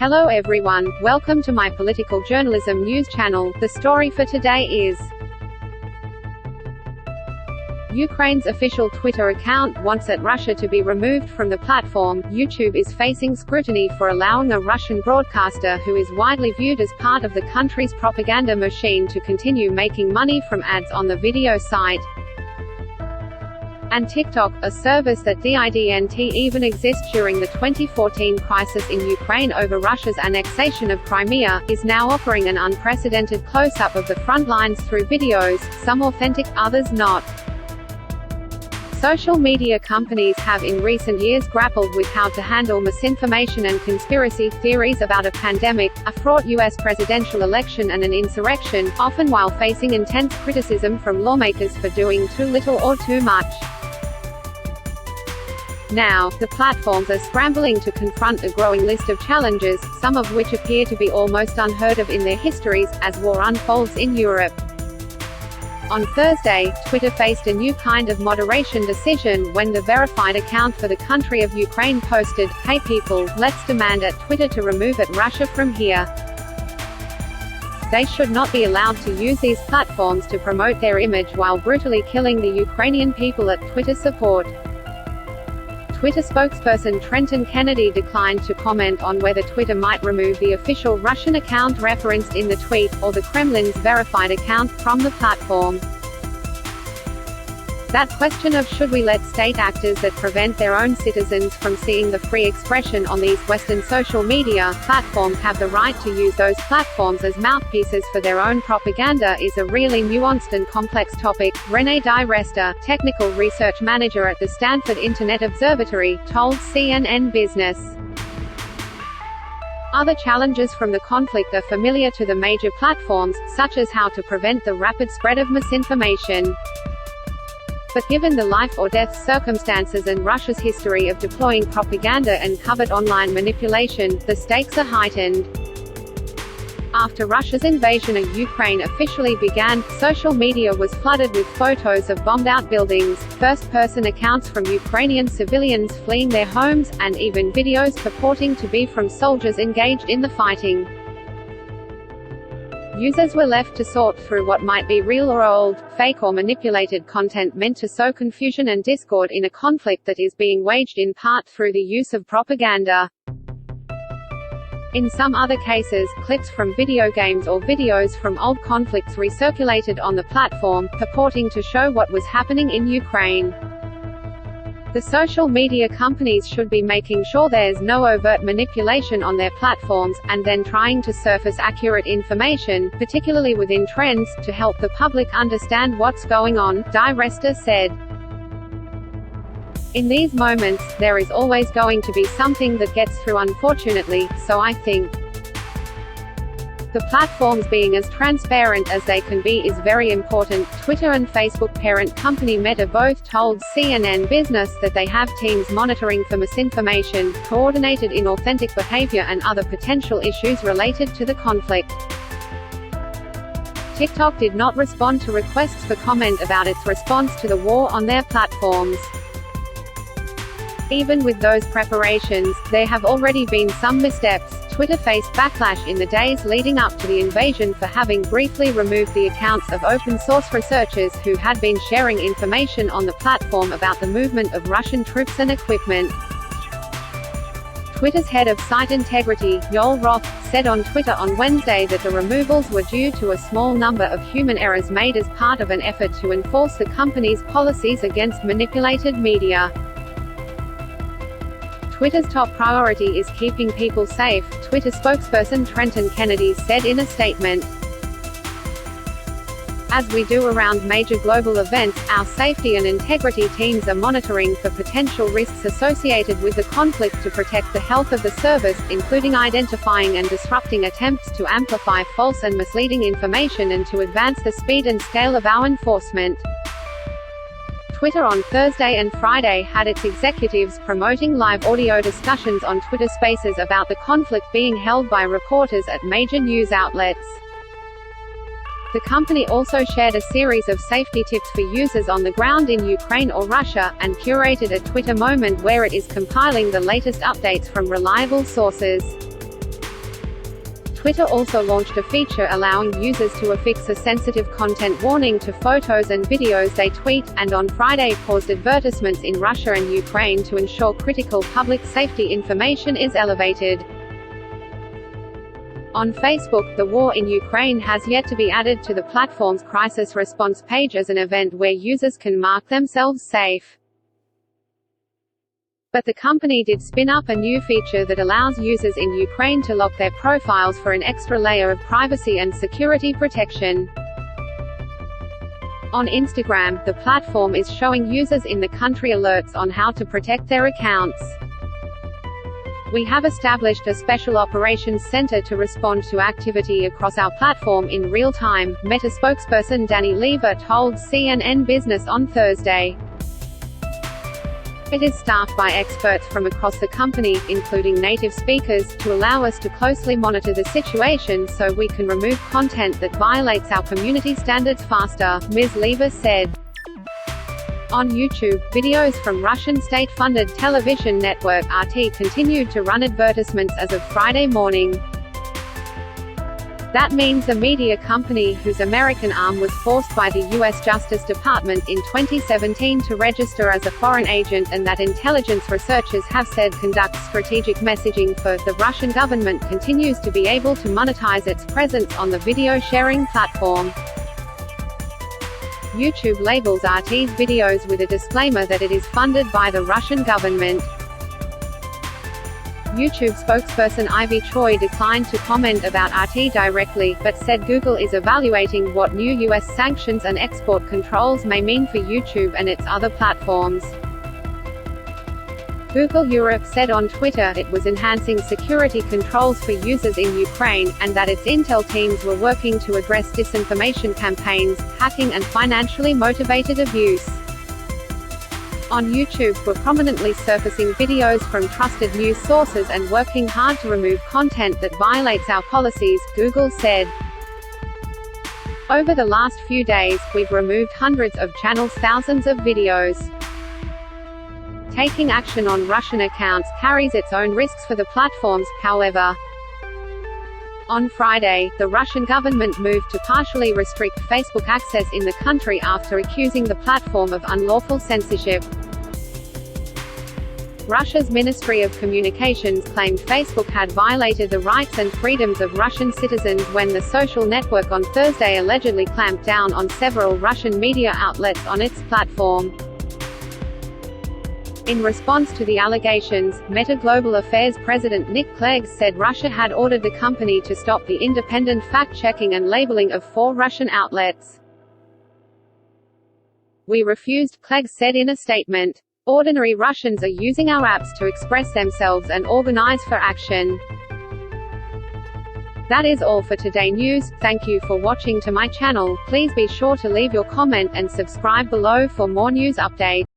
Hello everyone, welcome to my political journalism news channel. The story for today is Ukraine's official Twitter account wants Russia to be removed from the platform. YouTube is facing scrutiny for allowing a Russian broadcaster who is widely viewed as part of the country's propaganda machine to continue making money from ads on the video site. And TikTok, a service that didn't even exist during the 2014 crisis in Ukraine over Russia's annexation of Crimea, is now offering an unprecedented close-up of the front lines through videos, some authentic, others not. Social media companies have in recent years grappled with how to handle misinformation and conspiracy theories about a pandemic, a fraught U.S. presidential election and an insurrection, often while facing intense criticism from lawmakers for doing too little or too much. Now, the platforms are scrambling to confront a growing list of challenges, some of which appear to be almost unheard of in their histories, as war unfolds in Europe. On Thursday, Twitter faced a new kind of moderation decision when the verified account for the country of Ukraine posted, "Hey people, let's demand at Twitter to remove Russia from here. They should not be allowed to use these platforms to promote their image while brutally killing the Ukrainian people at Twitter support." Twitter spokesperson Trenton Kennedy declined to comment on whether Twitter might remove the official Russian account referenced in the tweet, or the Kremlin's verified account, from the platform. That question of should we let state actors that prevent their own citizens from seeing the free expression on these Western social media platforms have the right to use those platforms as mouthpieces for their own propaganda is a really nuanced and complex topic, Renee DiResta, technical research manager at the Stanford Internet Observatory, told CNN Business. Other challenges from the conflict are familiar to the major platforms, such as how to prevent the rapid spread of misinformation. But given the life-or-death circumstances and Russia's history of deploying propaganda and covert online manipulation, the stakes are heightened. After Russia's invasion of Ukraine officially began, social media was flooded with photos of bombed-out buildings, first-person accounts from Ukrainian civilians fleeing their homes, and even videos purporting to be from soldiers engaged in the fighting. Users were left to sort through what might be real or old, fake or manipulated content meant to sow confusion and discord in a conflict that is being waged in part through the use of propaganda. In some other cases, clips from video games or videos from old conflicts recirculated on the platform, purporting to show what was happening in Ukraine. The social media companies should be making sure there's no overt manipulation on their platforms, and then trying to surface accurate information, particularly within trends, to help the public understand what's going on, DiResta said. In these moments, there is always going to be something that gets through, unfortunately, so I think the platforms being as transparent as they can be is very important. Twitter and Facebook parent company Meta both told CNN Business that they have teams monitoring for misinformation, coordinated inauthentic behavior and other potential issues related to the conflict. TikTok did not respond to requests for comment about its response to the war on their platforms. Even with those preparations, there have already been some missteps. Twitter faced backlash in the days leading up to the invasion for having briefly removed the accounts of open-source researchers who had been sharing information on the platform about the movement of Russian troops and equipment. Twitter's head of site integrity, Yoel Roth, said on Twitter on Wednesday that the removals were due to a small number of human errors made as part of an effort to enforce the company's policies against manipulated media. Twitter's top priority is keeping people safe, Twitter spokesperson Trenton Kennedy said in a statement. As we do around major global events, our safety and integrity teams are monitoring for potential risks associated with the conflict to protect the health of the service, including identifying and disrupting attempts to amplify false and misleading information and to advance the speed and scale of our enforcement. Twitter on Thursday and Friday had its executives promoting live audio discussions on Twitter Spaces about the conflict being held by reporters at major news outlets. The company also shared a series of safety tips for users on the ground in Ukraine or Russia, and curated a Twitter moment where it is compiling the latest updates from reliable sources. Twitter also launched a feature allowing users to affix a sensitive content warning to photos and videos they tweet, and on Friday paused advertisements in Russia and Ukraine to ensure critical public safety information is elevated. On Facebook, the war in Ukraine has yet to be added to the platform's crisis response page as an event where users can mark themselves safe. But the company did spin up a new feature that allows users in Ukraine to lock their profiles for an extra layer of privacy and security protection. On Instagram, the platform is showing users in the country alerts on how to protect their accounts. We have established a special operations center to respond to activity across our platform in real time, Meta spokesperson Danny Lever told CNN Business on Thursday. It is staffed by experts from across the company, including native speakers, to allow us to closely monitor the situation so we can remove content that violates our community standards faster, Ms. Lever said. On YouTube, videos from Russian state-funded television network RT continued to run advertisements as of Friday morning. That means the media company, whose American arm was forced by the U.S. Justice Department in 2017 to register as a foreign agent, and that intelligence researchers have said conducts strategic messaging for the Russian government, continues to be able to monetize its presence on the video-sharing platform. YouTube labels RT's videos with a disclaimer that it is funded by the Russian government. YouTube spokesperson Ivy Choi declined to comment about RT directly, but said Google is evaluating what new U.S. sanctions and export controls may mean for YouTube and its other platforms. Google Europe said on Twitter it was enhancing security controls for users in Ukraine, and that its Intel teams were working to address disinformation campaigns, hacking and financially motivated abuse. On YouTube, we're prominently surfacing videos from trusted news sources and working hard to remove content that violates our policies, Google said. Over the last few days, we've removed hundreds of channels, thousands of videos. Taking action on Russian accounts carries its own risks for the platforms, however. On Friday, the Russian government moved to partially restrict Facebook access in the country after accusing the platform of unlawful censorship. Russia's Ministry of Communications claimed Facebook had violated the rights and freedoms of Russian citizens when the social network on Thursday allegedly clamped down on several Russian media outlets on its platform. In response to the allegations, Meta Global Affairs President Nick Clegg said Russia had ordered the company to stop the independent fact-checking and labeling of 4 Russian outlets. "We refused," Clegg said in a statement. "Ordinary Russians are using our apps to express themselves and organize for action." That is all for today news. Thank you for watching to my channel. Please be sure to leave your comment and subscribe below for more news updates.